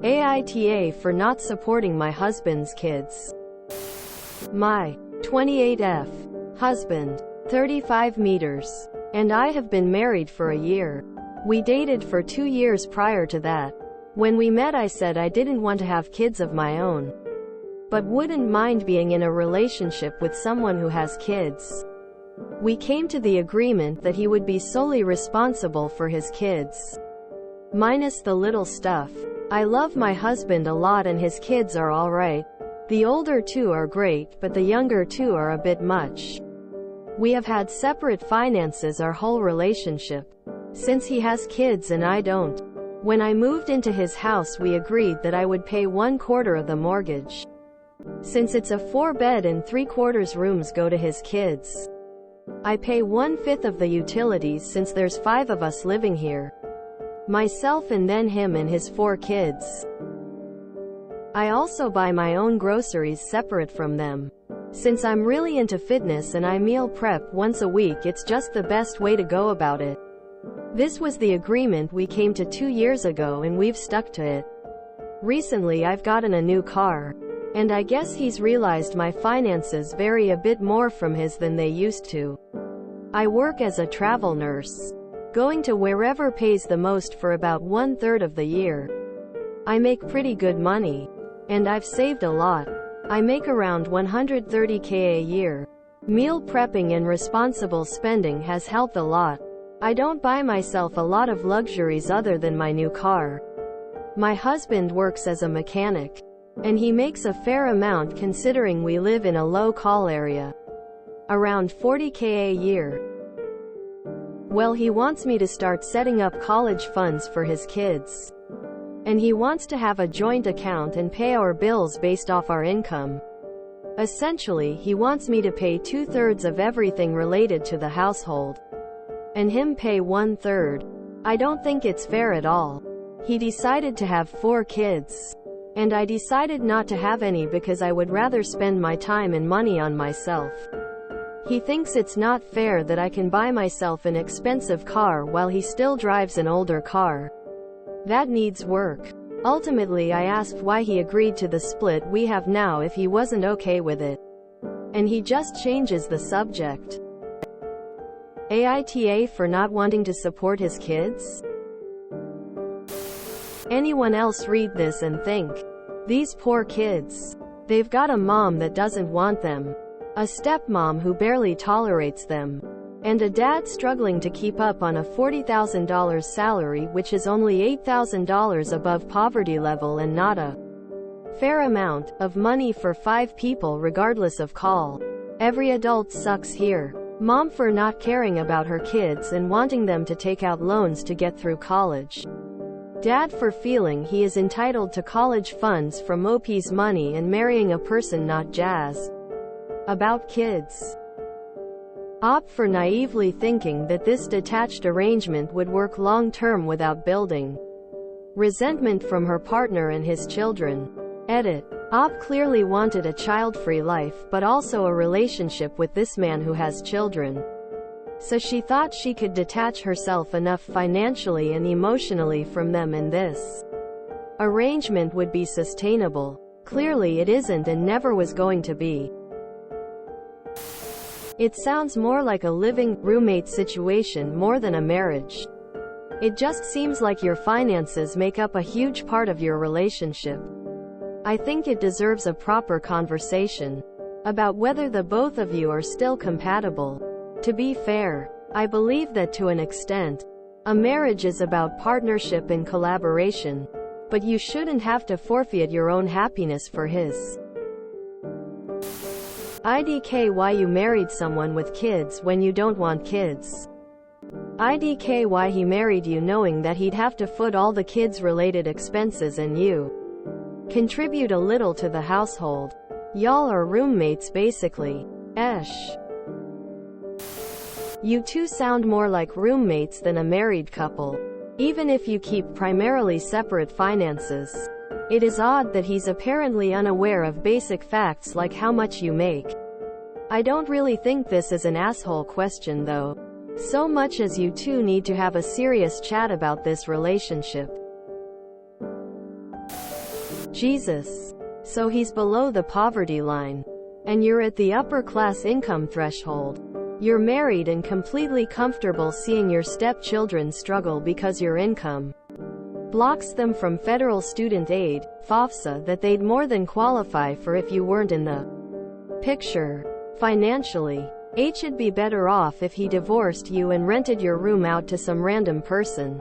AITA for not supporting my husband's kids. My 28F husband, 35 meters, and I have been married for a year. We dated for 2 years prior to that. When we met, I said I didn't want to have kids of my own, but wouldn't mind being in a relationship with someone who has kids. We came to the agreement that he would be solely responsible for his kids, minus the little stuff. I love my husband a lot and his kids are alright. The older two are great, but the younger two are a bit much. We have had separate finances our whole relationship, since he has kids and I don't. When I moved into his house, we agreed that I would pay 1/4 of the mortgage, since it's a 4-bed and 3/4 rooms go to his kids. I pay 1/5 of the utilities since there's 5 of us living here. Myself and then him and his 4 kids. I also buy my own groceries separate from them. Since I'm really into fitness and I meal prep once a week, it's just the best way to go about it. This was the agreement we came to 2 years ago and we've stuck to it. Recently I've gotten a new car, and I guess he's realized my finances vary a bit more from his than they used to. I work as a travel nurse, going to wherever pays the most for about 1/3 of the year. I make pretty good money, and I've saved a lot. I make around $130K a year. Meal prepping and responsible spending has helped a lot. I don't buy myself a lot of luxuries other than my new car. My husband works as a mechanic, and he makes a fair amount considering we live in a low-call area. Around $40K a year. Well, he wants me to start setting up college funds for his kids. And he wants to have a joint account and pay our bills based off our income. Essentially, he wants me to pay 2/3 of everything related to the household, and him pay 1/3. I don't think it's fair at all. He decided to have 4 kids, and I decided not to have any because I would rather spend my time and money on myself. He thinks it's not fair that I can buy myself an expensive car while he still drives an older car that needs work. Ultimately, I asked why he agreed to the split we have now if he wasn't okay with it, and he just changes the subject. AITA for not wanting to support his kids? Anyone else read this and think, these poor kids. They've got a mom that doesn't want them, a stepmom who barely tolerates them, and a dad struggling to keep up on a $40,000 salary, which is only $8,000 above poverty level and not a fair amount of money for 5 people regardless of call. Every adult sucks here. Mom for not caring about her kids and wanting them to take out loans to get through college. Dad for feeling he is entitled to college funds from OP's money and marrying a person not jazz about kids. Op for naively thinking that this detached arrangement would work long-term without building resentment from her partner and his children. Edit. Op clearly wanted a child-free life but also a relationship with this man who has children. So she thought she could detach herself enough financially and emotionally from them and this arrangement would be sustainable. Clearly it isn't and never was going to be. It sounds more like a living roommate situation more than a marriage. It just seems like your finances make up a huge part of your relationship. I think it deserves a proper conversation about whether the both of you are still compatible. To be fair, I believe that to an extent, a marriage is about partnership and collaboration, but you shouldn't have to forfeit your own happiness for his. IDK why you married someone with kids when you don't want kids. IDK why he married you knowing that he'd have to foot all the kids related expenses and you contribute a little to the household. Y'all are roommates basically. Esh. You two sound more like roommates than a married couple, even if you keep primarily separate finances. It is odd that he's apparently unaware of basic facts like how much you make. I don't really think this is an asshole question though, so much as you two need to have a serious chat about this relationship. Jesus. So he's below the poverty line. And you're at the upper class income threshold. You're married and completely comfortable seeing your stepchildren struggle because your income blocks them from federal student aid, FAFSA, that they'd more than qualify for if you weren't in the picture. Financially, H'd be better off if he divorced you and rented your room out to some random person.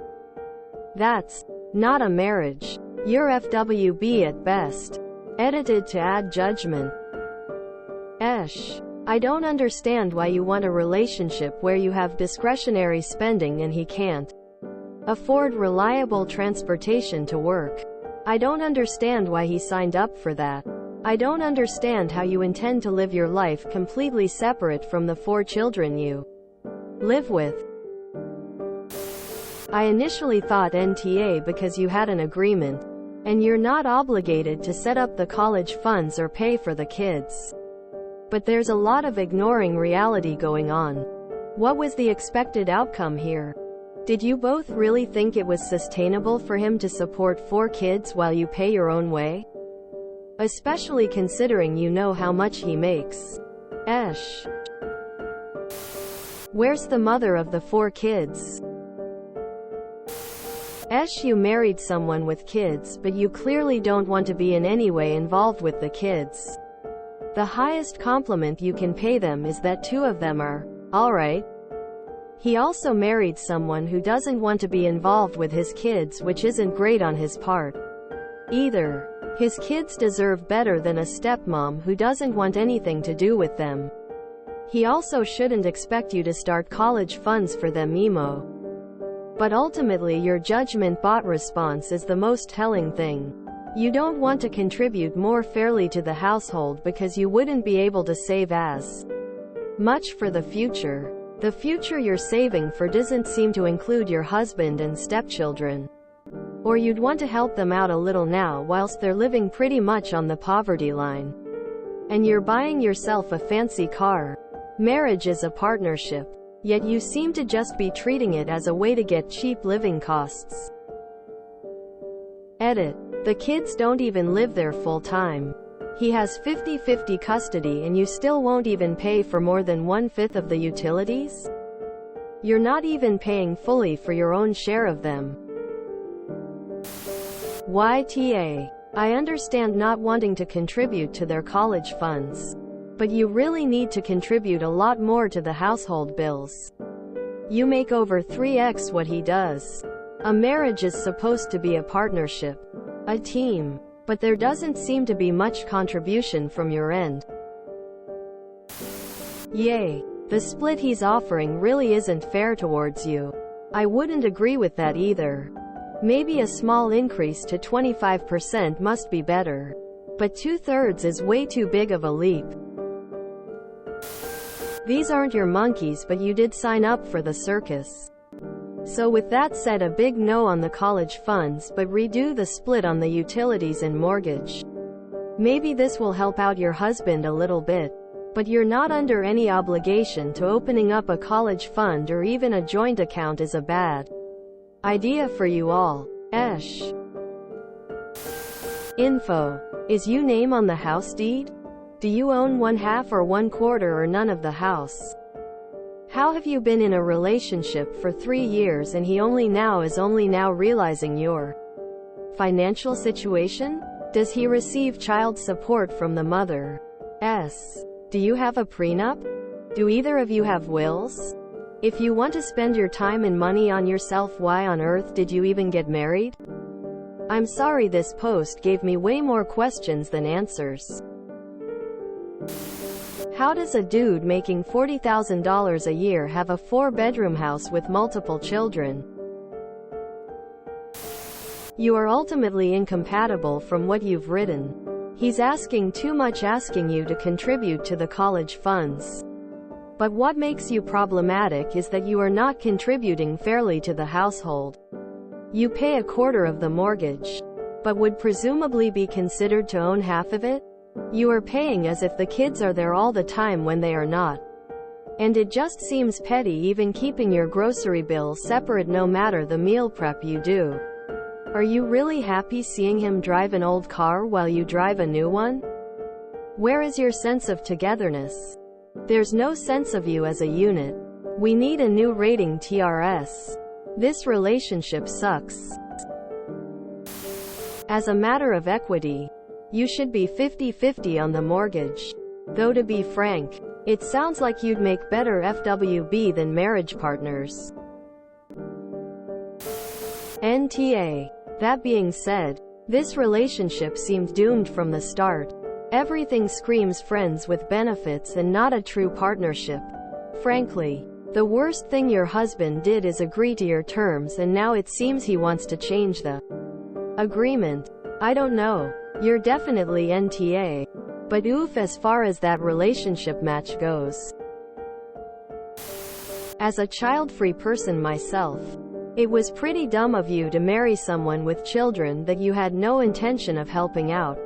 That's not a marriage. You're FWB at best. Edited to add judgment. I don't understand why you want a relationship where you have discretionary spending and he can't afford reliable transportation to work. I don't understand why he signed up for that. I don't understand how you intend to live your life completely separate from the 4 children you live with. I initially thought NTA because you had an agreement, and you're not obligated to set up the college funds or pay for the kids. But there's a lot of ignoring reality going on. What was the expected outcome here? Did you both really think it was sustainable for him to support 4 kids while you pay your own way? Especially considering you know how much he makes. Where's the mother of the 4 kids? You married someone with kids, but you clearly don't want to be in any way involved with the kids. The highest compliment you can pay them is that 2 of them are alright. He also married someone who doesn't want to be involved with his kids, which isn't great on his part either. His kids deserve better than a stepmom who doesn't want anything to do with them. He also shouldn't expect you to start college funds for them emo. But ultimately your judgment bot response is the most telling thing. You don't want to contribute more fairly to the household because you wouldn't be able to save as much for the future. The future you're saving for doesn't seem to include your husband and stepchildren. Or you'd want to help them out a little now whilst they're living pretty much on the poverty line. And you're buying yourself a fancy car. Marriage is a partnership. Yet you seem to just be treating it as a way to get cheap living costs. The kids don't even live there full time. He has 50-50 custody and you still won't even pay for more than 1/5 of the utilities? You're not even paying fully for your own share of them. YTA. I understand not wanting to contribute to their college funds. But you really need to contribute a lot more to the household bills. You make over 3x what he does. A marriage is supposed to be a partnership. A team. But there doesn't seem to be much contribution from your end. Yay. The split he's offering really isn't fair towards you. I wouldn't agree with that either. Maybe a small increase to 25% must be better. But 2/3 is way too big of a leap. These aren't your monkeys, but you did sign up for the circus. So with that said, a big no on the college funds, but redo the split on the utilities and mortgage. Maybe this will help out your husband a little bit. But you're not under any obligation to opening up a college fund or even a joint account is a bad idea for you all. Info. Is you name on the house deed? Do you own 1/2 or 1/4 or none of the house? How have you been in a relationship for 3 years and he only now realizing your financial situation? Does he receive child support from the mother? Do you have a prenup? Do either of you have wills? If you want to spend your time and money on yourself, why on earth did you even get married? I'm sorry, this post gave me way more questions than answers. How does a dude making $40,000 a year have a 4-bedroom house with multiple children? You are ultimately incompatible from what you've written. He's asking too much, asking you to contribute to the college funds. But what makes you problematic is that you are not contributing fairly to the household. You pay 1/4 of the mortgage, but would presumably be considered to own half of it? You are paying as if the kids are there all the time when they are not. And it just seems petty even keeping your grocery bill separate no matter the meal prep you do. Are you really happy seeing him drive an old car while you drive a new one? Where is your sense of togetherness? There's no sense of you as a unit. We need a new rating TRS. This relationship sucks. As a matter of equity, you should be 50-50 on the mortgage. Though to be frank, it sounds like you'd make better FWB than marriage partners. NTA. That being said, this relationship seemed doomed from the start. Everything screams friends with benefits and not a true partnership. Frankly, the worst thing your husband did is agree to your terms, and now it seems he wants to change the agreement. I don't know. You're definitely NTA. But oof as far as that relationship match goes. As a child-free person myself, it was pretty dumb of you to marry someone with children that you had no intention of helping out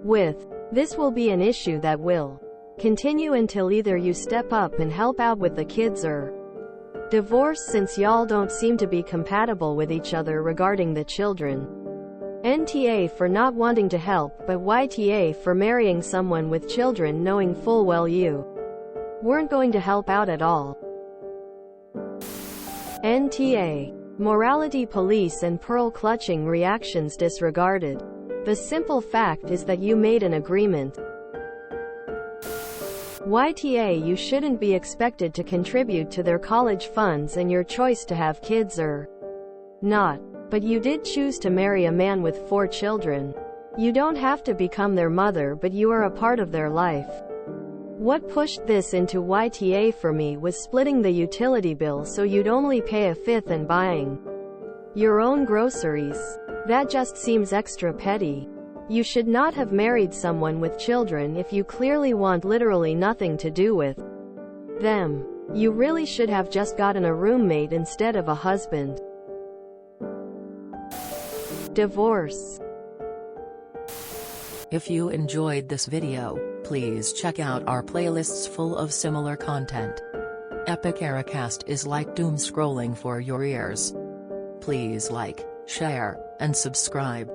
with. This will be an issue that will continue until either you step up and help out with the kids or divorce, since y'all don't seem to be compatible with each other regarding the children. NTA for not wanting to help, but YTA for marrying someone with children knowing full well you weren't going to help out at all. NTA. Morality police and pearl clutching reactions disregarded. The simple fact is that you made an agreement. YTA, you shouldn't be expected to contribute to their college funds and your choice to have kids or not. But you did choose to marry a man with 4 children. You don't have to become their mother, but you are a part of their life. What pushed this into YTA for me was splitting the utility bill so you'd only pay a fifth and buying your own groceries. That just seems extra petty. You should not have married someone with children if you clearly want literally nothing to do with them. You really should have just gotten a roommate instead of a husband. Divorce. If you enjoyed this video, please check out our playlists full of similar content. Epic Ericast is like doom scrolling for your ears. Please like, share, and subscribe.